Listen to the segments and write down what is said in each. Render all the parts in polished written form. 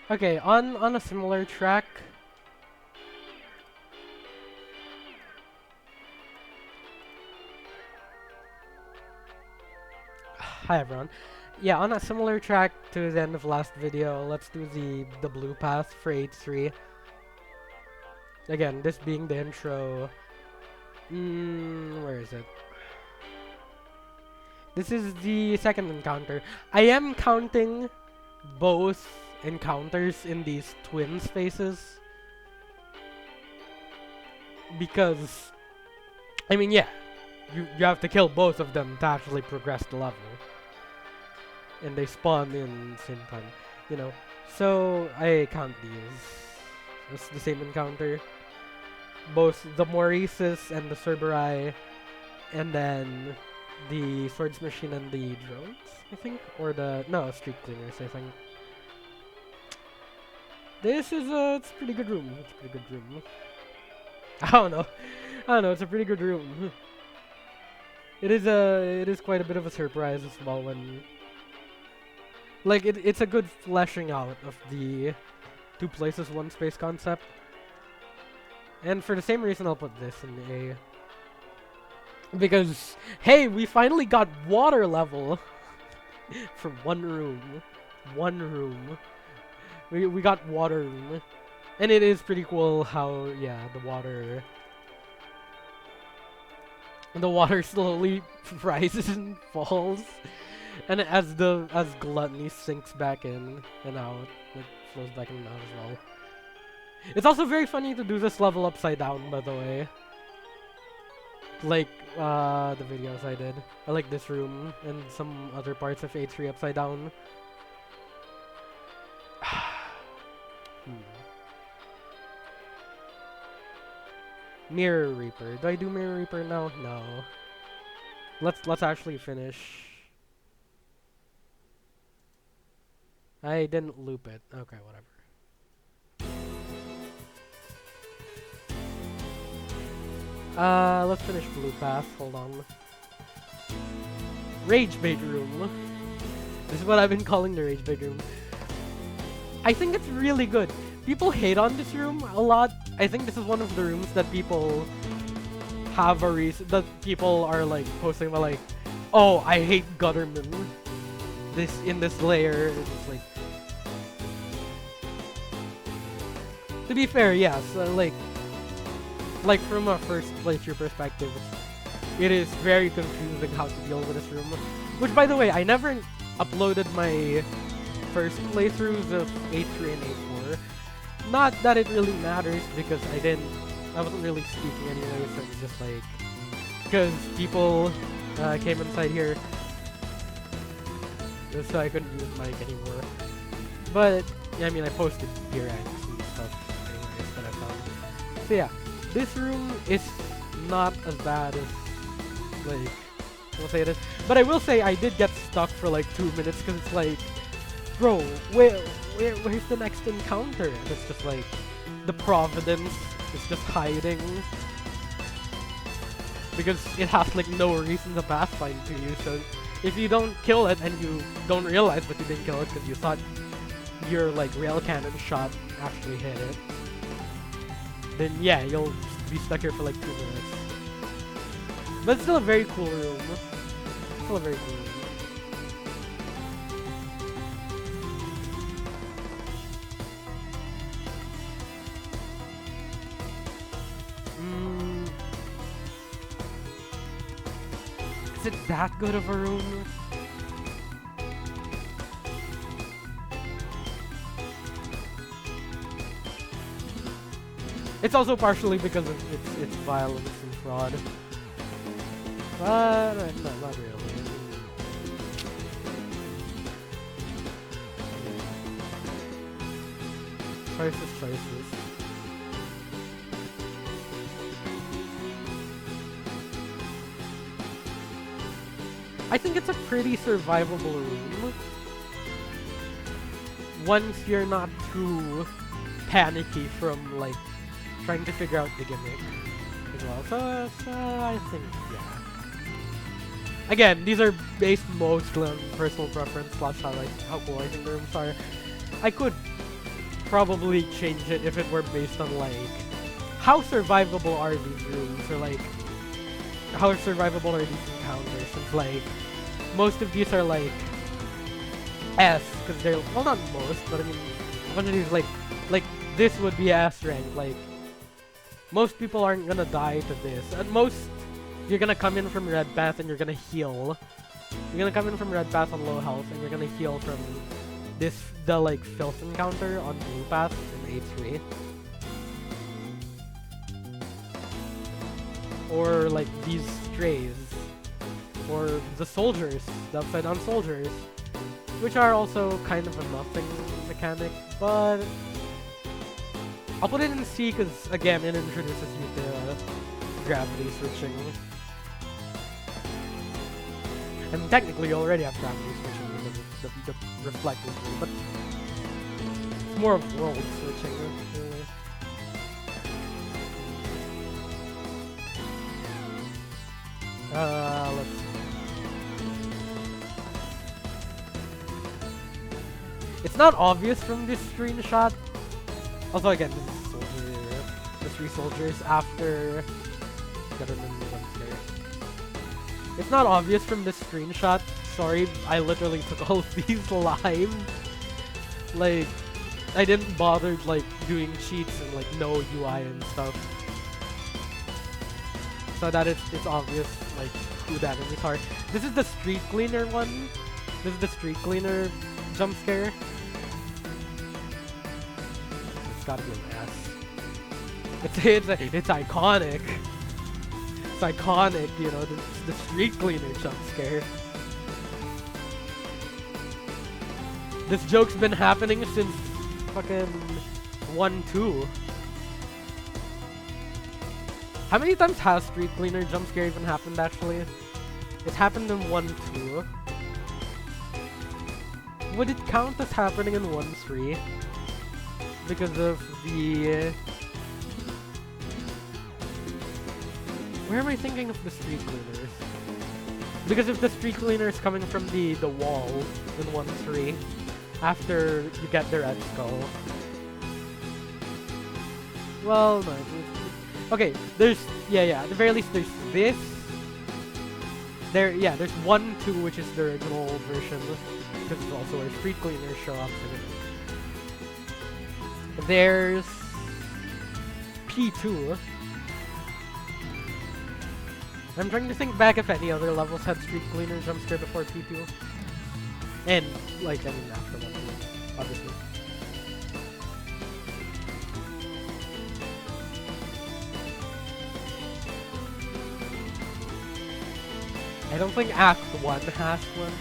Okay, on a similar track. Hi everyone. Yeah, on a similar track to the end of last video, let's do the blue path for H3. Again, this being the intro. Where is it? This is the second encounter. I am counting both encounters in these twin spaces because, I mean, yeah, you have to kill both of them to actually progress the level, and they spawn in the same time, you know. So I count these as the same encounter, both the Maurices and the Cerberus, and then the Swords Machine and the drones, I think, or the no Street Cleaners, I think. This is it's a pretty good room. It's a pretty good room. I don't know. I don't know. It's a pretty good room. It is quite a bit of a surprise as well when, like, it's a good fleshing out of the two places one space concept. And for the same reason, I'll put this in the A. Because hey, we finally got water level for one room. One room. We got water room. And it is pretty cool how, yeah, the water slowly rises and falls. And as gluttony sinks back in and out, it flows back in and out as well. It's also very funny to do this level upside down, by the way. Like the videos I did. I like this room and some other parts of H3 upside down. Mirror Reaper. Do I do Mirror Reaper now? No. Let's actually finish. I didn't loop it. Okay, whatever. Let's finish Blue Path. Hold on. Rage Bait Room. This is what I've been calling the Rage Bait Room. I think it's really good. People hate on this room a lot. I think this is one of the rooms that people have a reason, that people are like posting about, like, oh, I hate Gutterman. In this layer, it's to be fair, yes, like from a first playthrough perspective, it is very confusing how to deal with this room. Which, by the way, I never uploaded my first playthroughs of A3 and A4. Not that it really matters because I wasn't really speaking anyway, so it's just like, because people came inside here, so I couldn't use mic anymore. But yeah, I mean, I posted here and stuff anyways that I found. So yeah, this room is not as bad as, like, we'll say it is. But I will say I did get stuck for like 2 minutes because it's like, bro, where's the next encounter? And it's just like, the Providence is just hiding. Because it has like no reason to pathfind to you, so if you don't kill it and you don't realize that you didn't kill it because you thought your like rail cannon shot actually hit it, then yeah, you'll be stuck here for like 2 minutes. But it's still a very cool room. Still a very cool room. Is it that good of a room? It's also partially because of its violence and fraud. But no, not really. Choices. I think it's a pretty survivable room. Once you're not too panicky from like trying to figure out the gimmick as well. So I think, yeah. Again, these are based mostly on personal preference / how cool I think the rooms are. I could probably change it if it were based on like how survivable are these rooms, or like how survivable are these encounters, since like most of these are like S, because they're, well, not most, but I mean one of these like this would be S rank. Like most people aren't gonna die to this. At most, you're gonna come in from red path and you're gonna heal. You're gonna come in from red path on low health and you're gonna heal from the like filth encounter on blue path in A3. Or like these strays. Or the soldiers, the upside down soldiers. Which are also kind of a nothing mechanic, but I'll put it in C because, again, it introduces you to gravity switching. And technically you already have gravity switching because of the reflectors, but it's more of world switching, really. Let's see. It's not obvious from this screenshot. Also, again, this is soldier, the 3 soldiers after government there. It's not obvious from this screenshot. Sorry, I literally took all of these live. Like, I didn't bother like doing cheats and like no UI and stuff, so that it's obvious like who the enemies are. This is the street cleaner one. This is the street cleaner jump scare. It's gotta be an S. It's iconic. It's iconic, you know, the street cleaner jump scare. This joke's been happening since fucking 1-2. How many times has street cleaner jump scare even happened actually? It happened in 1-2. Would it count as happening in 1-3? Because of the... Where am I thinking of the street cleaners? Because if the street cleaner is coming from the wall in 1-3, after you get the red skull. Well, no. Okay, there's... Yeah, at the very least there's this. There's 1-2, which is the original version. Because it's also where street cleaners show up. There's P2. I'm trying to think back if any other levels had street cleaner jump scare before P2. And, like, I mean, after 1-2, obviously. I don't think Act 1 has one.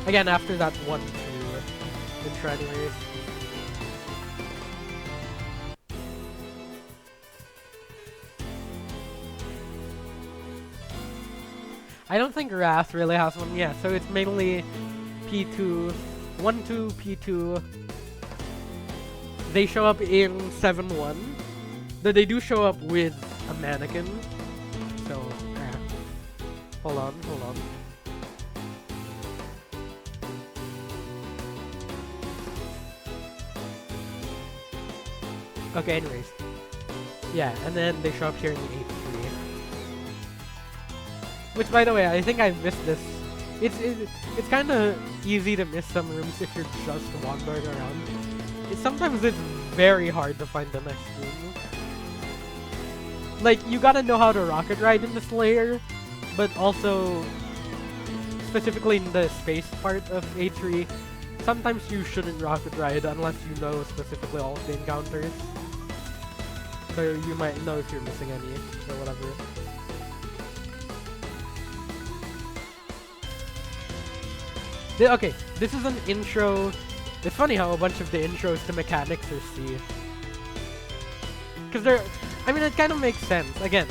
Again, after that 1-2 intro anyways. I don't think Wrath really has one yet, so it's mainly P2, 1-2, P2. They show up in 7-1. They do show up with a mannequin. So, hold on. Okay, anyways. Yeah, and then they show up here in the 8-3. Which, by the way, I think I missed this. It's kind of easy to miss some rooms if you're just wandering around. Sometimes it's very hard to find the next room. Like, you gotta know how to rocket ride in this layer, but also, specifically in the space part of A3, sometimes you shouldn't rocket ride unless you know specifically all of the encounters. So you might know if you're missing any, or whatever. Okay, this is an intro. It's funny how a bunch of the intros to mechanics are C. Because I mean, it kind of makes sense. Again,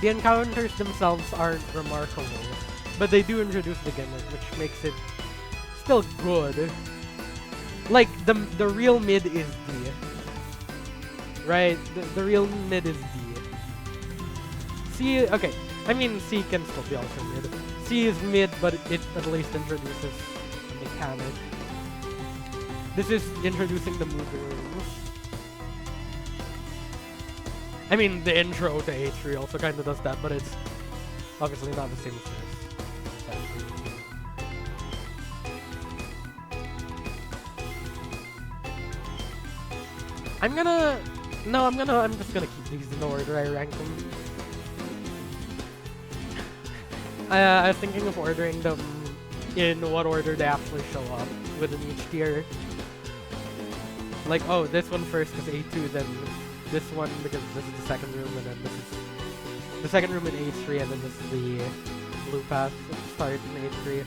the encounters themselves aren't remarkable, but they do introduce the gimmick, which makes it still good. Like, the real mid is D. Right? The real mid is D. C, okay. I mean, C can still be also mid. C is mid, but it at least introduces a mechanic. This is introducing the moving room. I mean, the intro to H3 also kind of does that, but it's obviously not the same as this. I'm just gonna keep these in the order I rank them. I was thinking of ordering them in what order they actually show up within each tier. Like, oh, this one first is A2, then this one because this is the second room, and then this is the second room in A3, and then this is the blue path start in A3.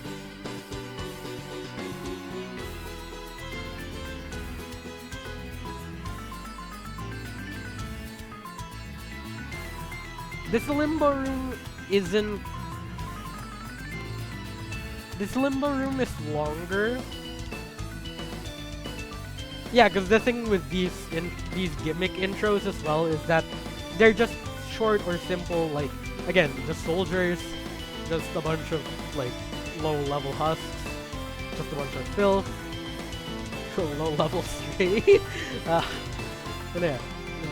This limbo room isn't... This limbo room is longer. Yeah, because the thing with these gimmick intros as well is that they're just short or simple, like, again, just soldiers, just a bunch of, like, low-level husks, just a bunch of filth, low-level stray, and yeah,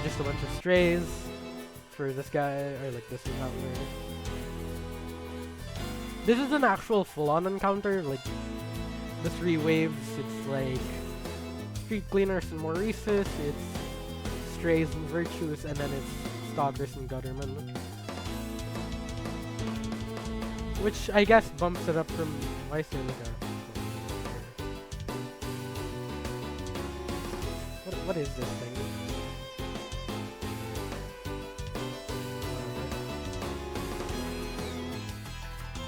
just a bunch of strays for this guy, or like this encounter. This is an actual full-on encounter, like, the 3 waves, it's like Street Cleaners and Maurices, it's Strays and Virtues, and then it's Stalkers and Gutterman. Which I guess bumps it up from Weisseliga. What is this thing?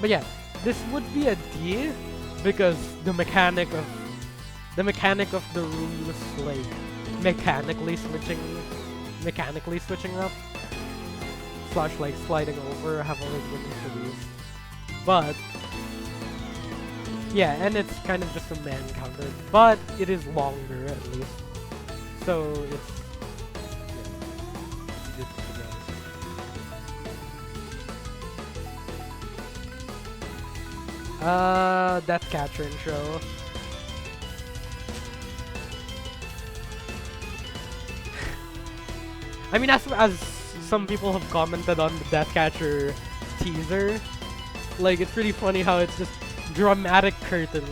But yeah, this would be a D because the mechanic of the rooms, like mechanically switching up slash like sliding over have always been introduced. But yeah, and it's kind of just a man counter, but it is longer at least. So it's good to go. Deathcatcher intro. I mean, as some people have commented on the Deathcatcher teaser, like, it's pretty funny how it's just dramatic curtain,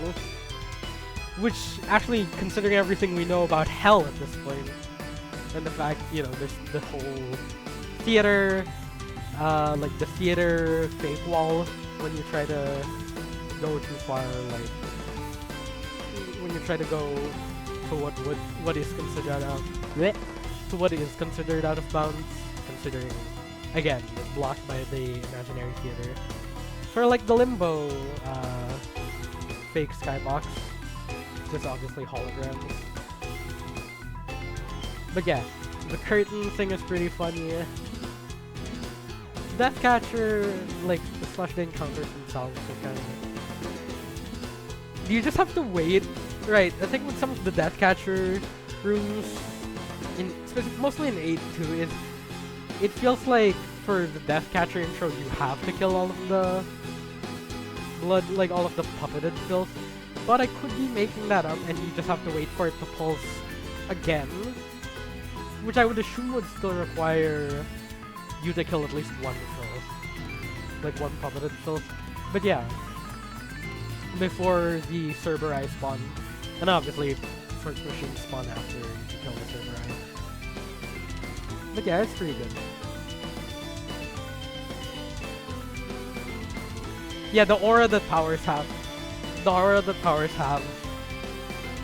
which actually, considering everything we know about Hell at this point, and the fact, you know, there's the whole theater, like the theater fake wall when you try to go too far, like when you try to go to what is considered out of bounds, considering again it's blocked by the imaginary theater. For like the Limbo fake skybox, it's just obviously holograms. But yeah, the curtain thing is pretty funny. Deathcatcher, like the slash the encounters themselves are kind of. You just have to wait. Right, I think with some of the Deathcatcher rooms, mostly in 8-2, is it feels like for the Deathcatcher intro you have to kill all of the blood, like all of the puppeted filth. But I could be making that up and you just have to wait for it to pulse again, which I would assume would still require you to kill at least one filth, like one puppeted filth. But yeah, before the Cerberus spawn, and obviously first machine spawn after you kill the Cerberus. But yeah, it's pretty good. Yeah, the aura that powers have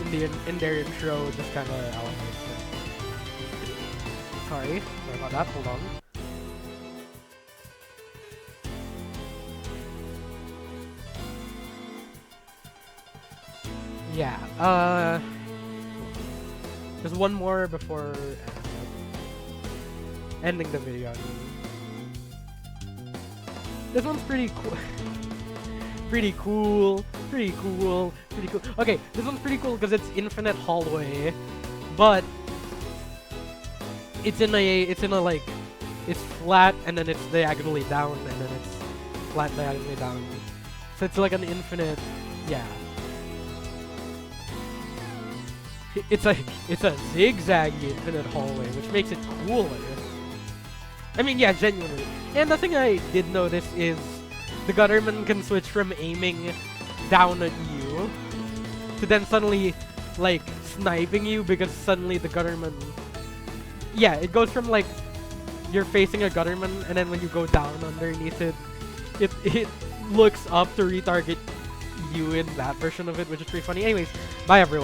in their intro just kind of elevates it. Sorry about that. Hold on. Yeah. There's one more before ending the video. This one's pretty cool. Pretty cool. Okay, this one's pretty cool because it's infinite hallway, but it's flat and then it's diagonally down and then it's flat diagonally down. So it's like an infinite, yeah. it's a zigzaggy infinite hallway, which makes it cooler. I mean, yeah, genuinely. And the thing I did notice is the Gutterman can switch from aiming down at you to then suddenly, like, sniping you because suddenly the Gutterman... Yeah, it goes from, like, you're facing a Gutterman and then when you go down underneath it, it looks up to retarget you in that version of it, which is pretty funny. Anyways, bye everyone.